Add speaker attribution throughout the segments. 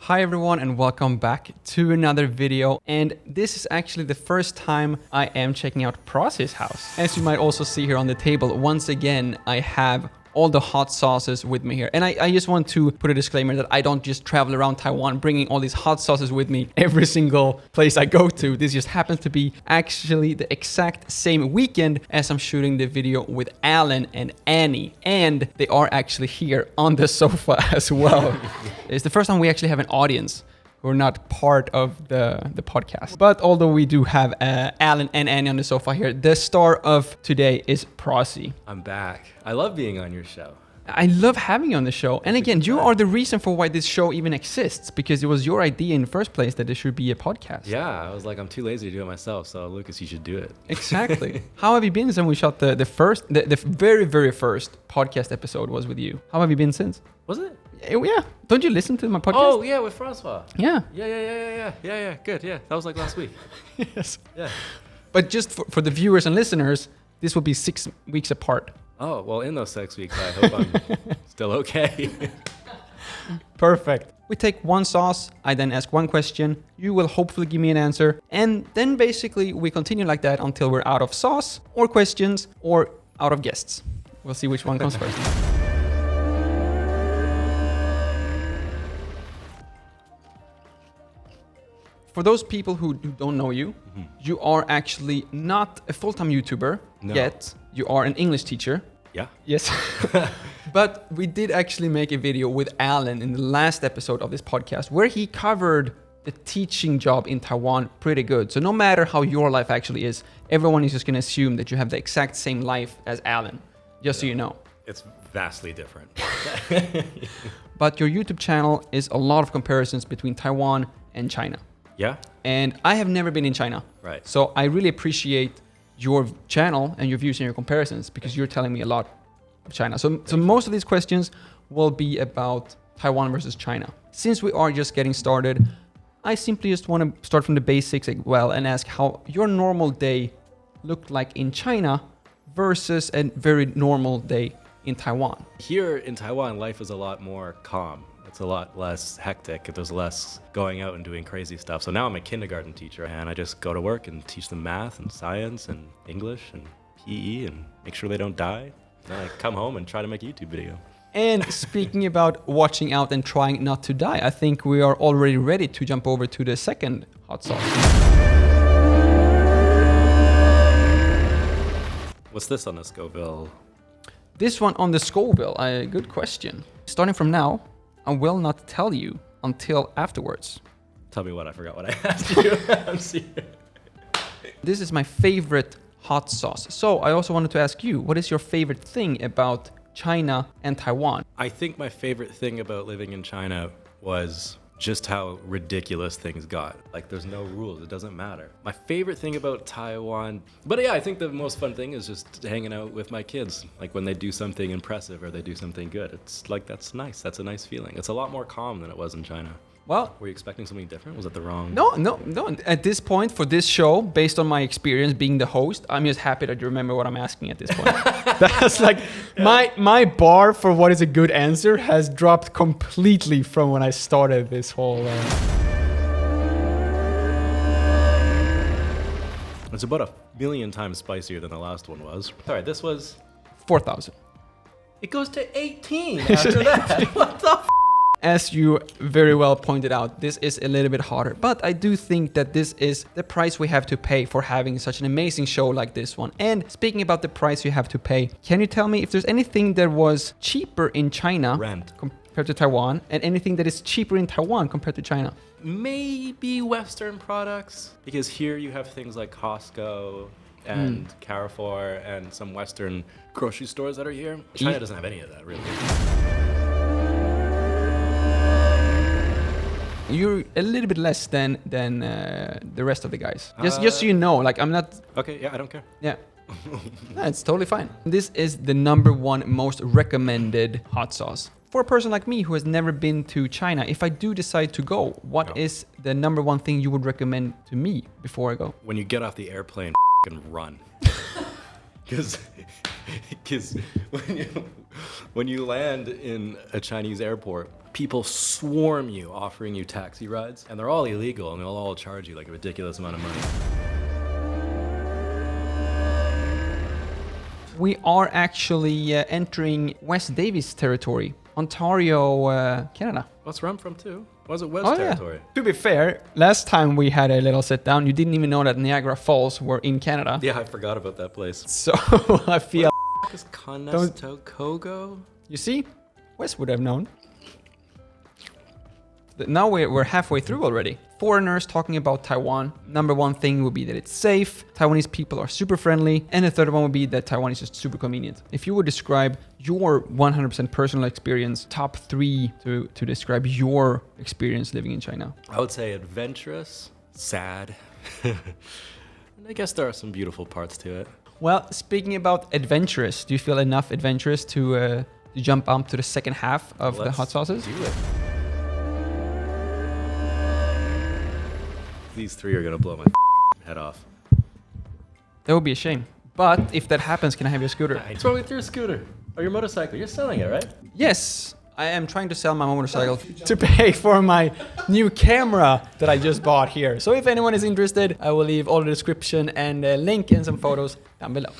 Speaker 1: Hi everyone and welcome back to another video, and this is actually the first time I am checking out R.O.C's house. As you might also see here on the table, once again I have all the hot sauces with me here. And I just want to put a disclaimer that I don't just travel around Taiwan bringing all these hot sauces with me every single place I go to. This just happens to be actually the exact same weekend as I'm shooting the video with Alan and Annie. And they are actually here on the sofa as well. It's the first time we actually have an audience who are not part of the podcast. But although we do have Alan and Annie on the sofa here, the star of today is R.O.C.
Speaker 2: I'm back. I love being on your show.
Speaker 1: I love having you on the show. And again, you are the reason for why this show even exists, because it was your idea in the first place that there should be a podcast.
Speaker 2: Yeah, I was like, I'm too lazy to do it myself, so Lucas, you should do it.
Speaker 1: Exactly. How have you been since we shot the very, very first podcast episode was with you? How have you been since?
Speaker 2: Was it?
Speaker 1: Yeah. Don't you listen to my podcast?
Speaker 2: Oh, yeah, with Francois.
Speaker 1: Yeah.
Speaker 2: Yeah, good, yeah. That was like last week.
Speaker 1: Yes.
Speaker 2: Yeah.
Speaker 1: But just for the viewers and listeners, this will be 6 weeks apart.
Speaker 2: Oh, well, in those 6 weeks, I hope I'm still okay.
Speaker 1: Perfect. We take one sauce, I then ask one question, you will hopefully give me an answer, and then basically we continue like that until we're out of sauce, or questions, or out of guests. We'll see which one comes first. For those people who don't know you, you are actually not a full-time YouTuber yet. You are an English teacher.
Speaker 2: Yeah.
Speaker 1: Yes. But we did actually make a video with Alan in the last episode of this podcast where he covered the teaching job in Taiwan pretty good. So no matter how your life actually is, everyone is just going to assume that you have the exact same life as Alan, just so you know.
Speaker 2: It's vastly different.
Speaker 1: But your YouTube channel is a lot of comparisons between Taiwan and China.
Speaker 2: Yeah?
Speaker 1: And I have never been in China.
Speaker 2: Right.
Speaker 1: So I really appreciate your channel and your views and your comparisons, because you're telling me a lot of China. So most of these questions will be about Taiwan versus China. Since we are just getting started, I simply just want to start from the basics as well and ask how your normal day looked like in China versus a very normal day in Taiwan.
Speaker 2: Here in Taiwan, life is a lot more calm. It's a lot less hectic. There's less going out and doing crazy stuff. So now I'm a kindergarten teacher, and I just go to work and teach them math and science and English and PE and make sure they don't die. Then I come home and try to make a YouTube video.
Speaker 1: And speaking about watching out and trying not to die, I think we are already ready to jump over to the second hot sauce.
Speaker 2: What's this on the Scoville?
Speaker 1: This one on the Scoville, good question. Starting from now, I will not tell you until afterwards.
Speaker 2: Tell me what, I forgot what I asked you. I'm serious.
Speaker 1: This is my favorite hot sauce. So I also wanted to ask you, what is your favorite thing about China and Taiwan?
Speaker 2: I think my favorite thing about living in China was just how ridiculous things got. Like, there's no rules, it doesn't matter. My favorite thing about Taiwan, but yeah, I think the most fun thing is just hanging out with my kids. Like when they do something impressive or they do something good. It's like, that's nice, that's a nice feeling. It's a lot more calm than it was in China.
Speaker 1: Well,
Speaker 2: were you expecting something different? Was it the wrong?
Speaker 1: No. At this point, for this show, based on my experience being the host, I'm just happy that you remember what I'm asking at this point. That's like, my bar for what is a good answer has dropped completely from when I started this whole...
Speaker 2: It's about 1 million times spicier than the last one was. Sorry, this was...
Speaker 1: 4,000.
Speaker 2: It goes to 18 after that. What the f***?
Speaker 1: As you very well pointed out, this is a little bit hotter, but I do think that this is the price we have to pay for having such an amazing show like this one. And speaking about the price you have to pay, can you tell me if there's anything that was cheaper in China compared to Taiwan, and anything that is cheaper in Taiwan compared to China?
Speaker 2: Maybe Western products, because here you have things like Costco and Carrefour and some Western grocery stores that are here. China doesn't have any of that, really.
Speaker 1: You're a little bit less than the rest of the guys. Just so you know, like I'm not...
Speaker 2: Okay, yeah, I don't care.
Speaker 1: Yeah. No, it's totally fine. This is the #1 most recommended hot sauce. For a person like me who has never been to China, if I do decide to go, what is the #1 thing you would recommend to me before I go?
Speaker 2: When you get off the airplane, f***ing run. Because when you land in a Chinese airport, people swarm you offering you taxi rides, and they're all illegal, and they'll all charge you like a ridiculous amount of money.
Speaker 1: We are actually entering West Davis territory, Ontario, Canada.
Speaker 2: That's where I'm from too. Was it West
Speaker 1: Oh,
Speaker 2: territory?
Speaker 1: yeah. To be fair, last time we had a little sit down, you didn't even know that Niagara Falls were in Canada.
Speaker 2: Yeah, I forgot about that place.
Speaker 1: So I feel...
Speaker 2: What is Conestoga?
Speaker 1: You see? Wes would have known. Now we're halfway through already. Foreigners talking about Taiwan. Number one thing would be that it's safe. Taiwanese people are super friendly. And the third one would be that Taiwan is just super convenient. If you would describe your 100% personal experience, top three to describe your experience living in China.
Speaker 2: I would say adventurous, sad. And I guess there are some beautiful parts to it.
Speaker 1: Well, speaking about adventurous, do you feel enough adventurous to jump up to the second half of the hot sauces?
Speaker 2: Do it. These three are gonna blow my head off.
Speaker 1: That would be a shame. But if that happens, can I have your scooter?
Speaker 2: What's wrong with your scooter? Or your motorcycle? You're selling it, right?
Speaker 1: Yes, I am trying to sell my motorcycle to pay for my new camera that I just bought here. So if anyone is interested, I will leave all the description and a link and some photos down below.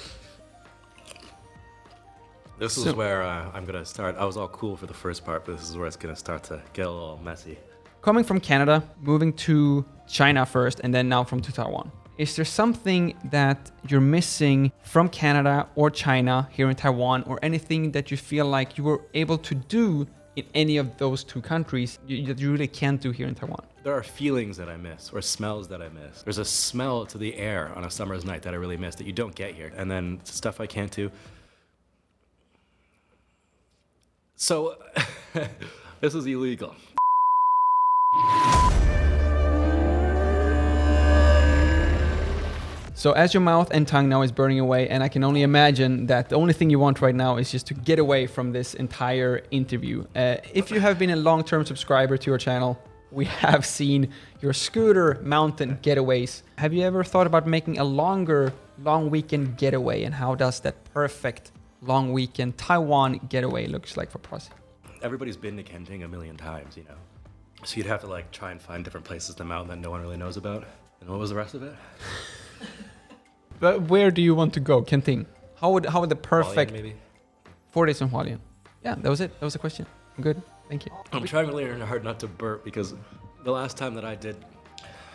Speaker 2: This is where I'm gonna start. I was all cool for the first part, but this is where it's gonna start to get a little messy.
Speaker 1: Coming from Canada, moving to China first, and then now to Taiwan. Is there something that you're missing from Canada or China here in Taiwan, or anything that you feel like you were able to do in any of those two countries that you really can't do here in Taiwan?
Speaker 2: There are feelings that I miss, or smells that I miss. There's a smell to the air on a summer's night that I really miss that you don't get here. And then stuff I can't do. So, this is illegal.
Speaker 1: So as your mouth and tongue now is burning away, and I can only imagine that the only thing you want right now is just to get away from this entire interview. If you have been a long-term subscriber to your channel, we have seen your scooter mountain getaways. Have you ever thought about making a long weekend getaway, and how does that perfect long weekend Taiwan getaway looks like for Prosi?
Speaker 2: Everybody's been to Kenting a million times, you know. So you'd have to like try and find different places to mount that no one really knows about. And what was the rest of it?
Speaker 1: But where do you want to go, Kenting? How would the perfect...
Speaker 2: Hualien, maybe?
Speaker 1: 4 days in Hualien. Yeah, that was it. That was the question. I'm good. Thank you.
Speaker 2: I'm trying really hard not to burp because the last time that I did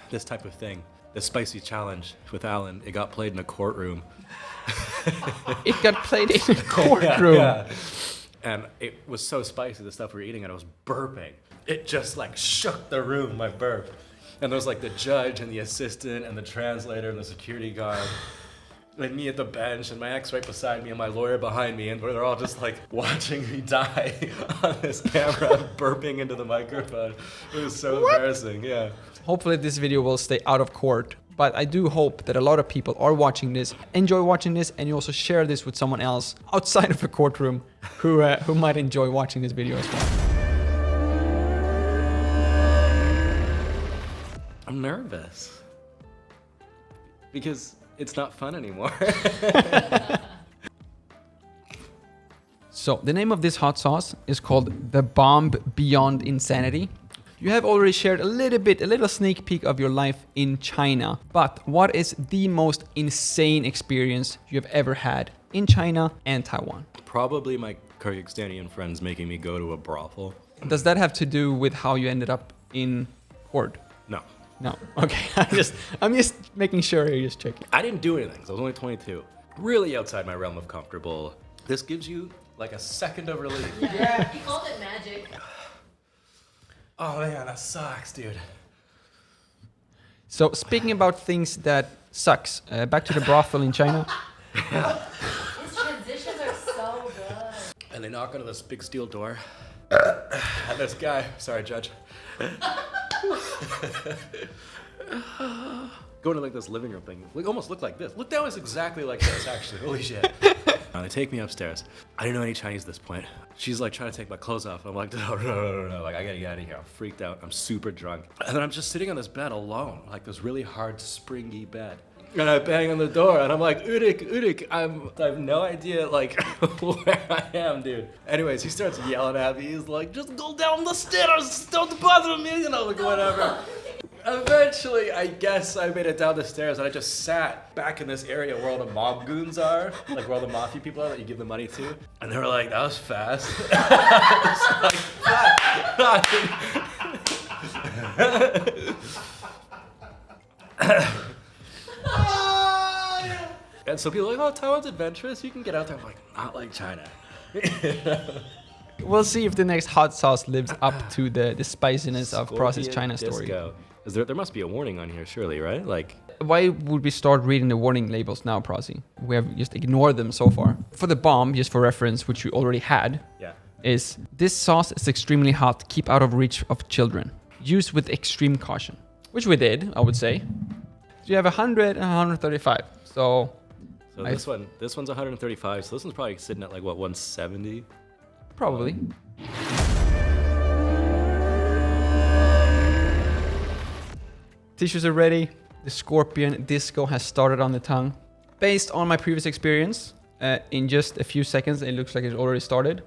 Speaker 2: this type of thing, the spicy challenge with Alan, it got played in a courtroom.
Speaker 1: It got played in a courtroom.
Speaker 2: Yeah. And it was so spicy, the stuff we were eating, and I was burping. It just like shook the room, my burp. And there was like the judge and the assistant and the translator and the security guard. And me at the bench and my ex right beside me and my lawyer behind me, and they're all just like watching me die on this camera, burping into the microphone. It was so embarrassing, yeah.
Speaker 1: Hopefully this video will stay out of court, but I do hope that a lot of people are watching this, enjoy watching this, and you also share this with someone else outside of the courtroom who might enjoy watching this video as well.
Speaker 2: I'm nervous because it's not fun anymore.
Speaker 1: So the name of this hot sauce is called the Bomb Beyond Insanity. You have already shared a little sneak peek of your life in China, but what is the most insane experience you have ever had in China and Taiwan?
Speaker 2: Probably my Kyrgyzstanian friends making me go to a brothel.
Speaker 1: Does that have to do with how you ended up in court?
Speaker 2: No.
Speaker 1: No. Okay. I'm just making sure you're just checking.
Speaker 2: I didn't do anything, so I was only 22. Really outside my realm of comfortable. This gives you like a second of relief.
Speaker 3: Yeah, he called it magic.
Speaker 2: Oh man, that sucks, dude.
Speaker 1: So speaking about things that sucks, back to the brothel in China.
Speaker 3: His transitions are so good.
Speaker 2: And they knock on this big steel door. And this guy, sorry, judge. Going to like this living room thing. We almost look like this. Look down, it's exactly like this, actually. Holy shit. They take me upstairs. I didn't know any Chinese at this point. She's like trying to take my clothes off. I'm like, no. Like, I gotta get out of here. I'm freaked out. I'm super drunk. And then I'm just sitting on this bed alone, like this really hard, springy bed. And I bang on the door, and I'm like, Udik, I have no idea, like, where I am, dude. Anyways, he starts yelling at me. He's like, just go down the stairs, don't bother me, you know, like, whatever. Eventually, I guess I made it down the stairs, and I just sat back in this area where all the mob goons are, like where all the mafia people are that you give the money to. And they were like, that was fast. I was like, and so people are like, oh, Taiwan's adventurous. You can get out there. I'm like, not like China.
Speaker 1: We'll see if the next hot sauce lives up to the spiciness of Process China story.
Speaker 2: Disco. There must be a warning on here, surely, right? Like,
Speaker 1: Why would we start reading the warning labels now, Prosy? We have just ignored them so far. For the bomb, just for reference, which we already had,
Speaker 2: yeah.
Speaker 1: is this sauce is extremely hot. Keep out of reach of children. Use with extreme caution. Which we did, I would say. So you have 100 and 135. So
Speaker 2: this one's 135. So this one's probably sitting at like what, 170?
Speaker 1: probably. Tissues are ready. The scorpion disco has started on the tongue. Based on my previous experience, in just a few seconds, it looks like it's already started.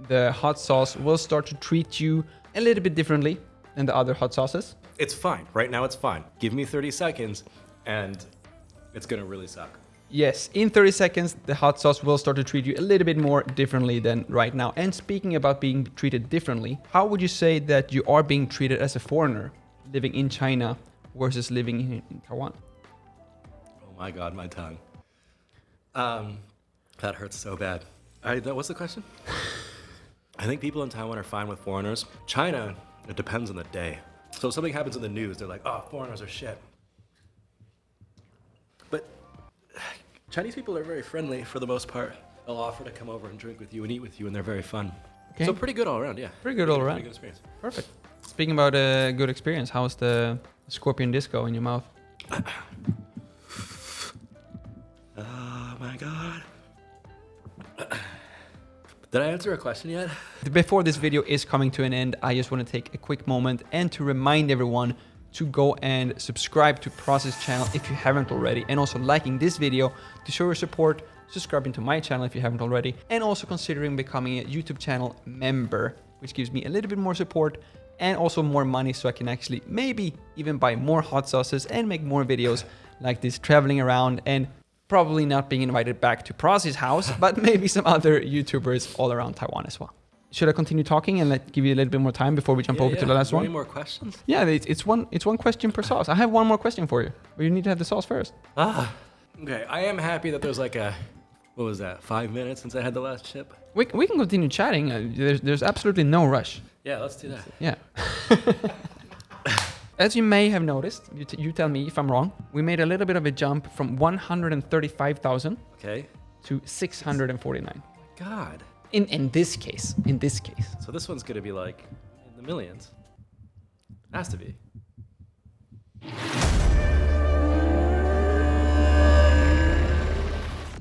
Speaker 1: The hot sauce will start to treat you a little bit differently than the other hot sauces.
Speaker 2: It's fine. Right now, it's fine. Give me 30 seconds, and it's gonna really suck.
Speaker 1: Yes, in 30 seconds, the hot sauce will start to treat you a little bit more differently than right now. And speaking about being treated differently, how would you say that you are being treated as a foreigner living in China versus living in Taiwan?
Speaker 2: Oh my God, my tongue. That hurts so bad. What's the question? I think people in Taiwan are fine with foreigners. China, it depends on the day. So if something happens in the news, they're like, oh, foreigners are shit. But Chinese people are very friendly for the most part. They'll offer to come over and drink with you and eat with you, and they're very fun. Okay. So pretty good all around, yeah.
Speaker 1: Pretty good all around.
Speaker 2: Pretty good experience.
Speaker 1: Perfect. Speaking about a good experience, how's the scorpion disco in your mouth?
Speaker 2: Oh my God. Did I answer a question yet?
Speaker 1: Before this video is coming to an end, I just want to take a quick moment and to remind everyone to go and subscribe to Process channel if you haven't already, and also liking this video to show your support, subscribing to my channel if you haven't already, and also considering becoming a YouTube channel member, which gives me a little bit more support and also more money so I can actually maybe even buy more hot sauces and make more videos like this, traveling around and probably not being invited back to Process house, but maybe some other YouTubers all around Taiwan as well. Should I continue talking and give you a little bit more time before we jump over to the last one?
Speaker 2: Any more questions?
Speaker 1: Yeah, it's one question per sauce. I have one more question for you, but you need to have the sauce first.
Speaker 2: Okay, I am happy that there's like what was that, 5 minutes since I had the last chip?
Speaker 1: We can continue chatting. There's absolutely no rush.
Speaker 2: Yeah, let's do that.
Speaker 1: Yeah. As you may have noticed, you tell me if I'm wrong, we made a little bit of a jump from 135,000 to 649.
Speaker 2: God.
Speaker 1: In this case.
Speaker 2: So this one's gonna be like in the millions. Has to be.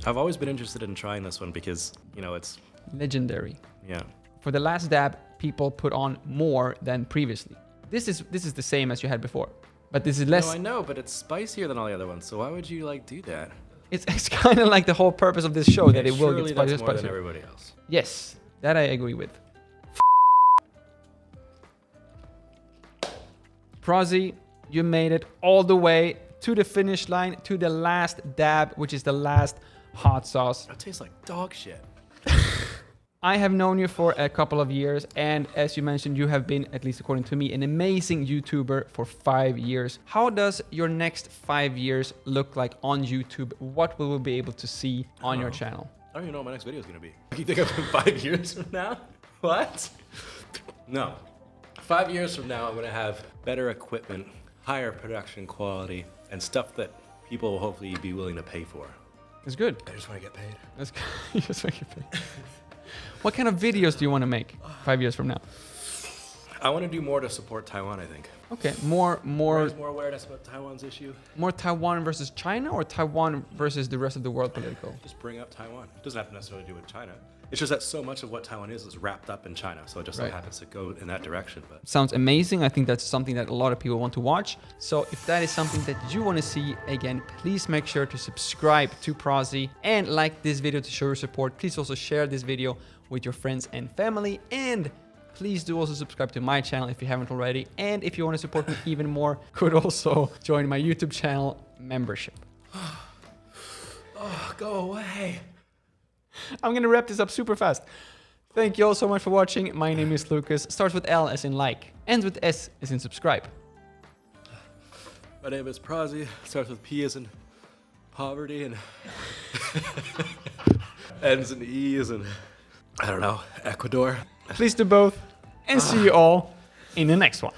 Speaker 2: I've always been interested in trying this one because, you know, it's
Speaker 1: legendary.
Speaker 2: Yeah.
Speaker 1: For the last dab, people put on more than previously. This is the same as you had before, but this is less.
Speaker 2: No, I know, but it's spicier than all the other ones. So why would you do that?
Speaker 1: It's kind of like the whole purpose of this show, that it will get spicier.
Speaker 2: That's more than everybody else.
Speaker 1: Yes, that I agree with. Prosy, you made it all the way to the finish line, to the last dab, which is the last hot sauce.
Speaker 2: That tastes like dog shit.
Speaker 1: I have known you for a couple of years, and as you mentioned, you have been, at least according to me, an amazing YouTuber for 5 years. How does your next 5 years look like on YouTube? What will we be able to see on your channel?
Speaker 2: I don't even know what my next video is going to be. You think I'm in 5 years from now? What? No. 5 years from now, I'm going to have better equipment, higher production quality, and stuff that people will hopefully be willing to pay for.
Speaker 1: That's good.
Speaker 2: I just want to get paid.
Speaker 1: That's good. You just want to get paid. What kind of videos do you want to make 5 years from now?
Speaker 2: I want to do more to support Taiwan, I think.
Speaker 1: Okay, more
Speaker 2: awareness about Taiwan's issue.
Speaker 1: More Taiwan versus China, or Taiwan versus the rest of the world political?
Speaker 2: Just bring up Taiwan. It doesn't have to necessarily do with China. It's just that so much of what Taiwan is wrapped up in China, so it just so
Speaker 1: Right.
Speaker 2: happens to go in that direction. But
Speaker 1: Sounds amazing. I think that's something that a lot of people want to watch. So if that is something that you want to see, again, please make sure to subscribe to Prozzy and like this video to show your support. Please also share this video with your friends and family. And please do also subscribe to my channel if you haven't already. And if you want to support me even more, could also join my YouTube channel membership.
Speaker 2: oh, go away.
Speaker 1: I'm going to wrap this up super fast. Thank you all so much for watching. My name is Lukas. Starts with L as in like, ends with S as in subscribe.
Speaker 2: My name is Prozzy. Starts with P as in poverty and ends in E as in, I don't know, Ecuador.
Speaker 1: Please do both. And see you all in the next one.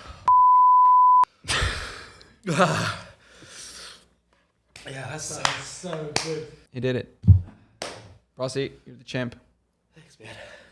Speaker 2: Yeah, that sounds so good.
Speaker 1: He did it. Prozzy, you're the champ.
Speaker 2: Thanks, man.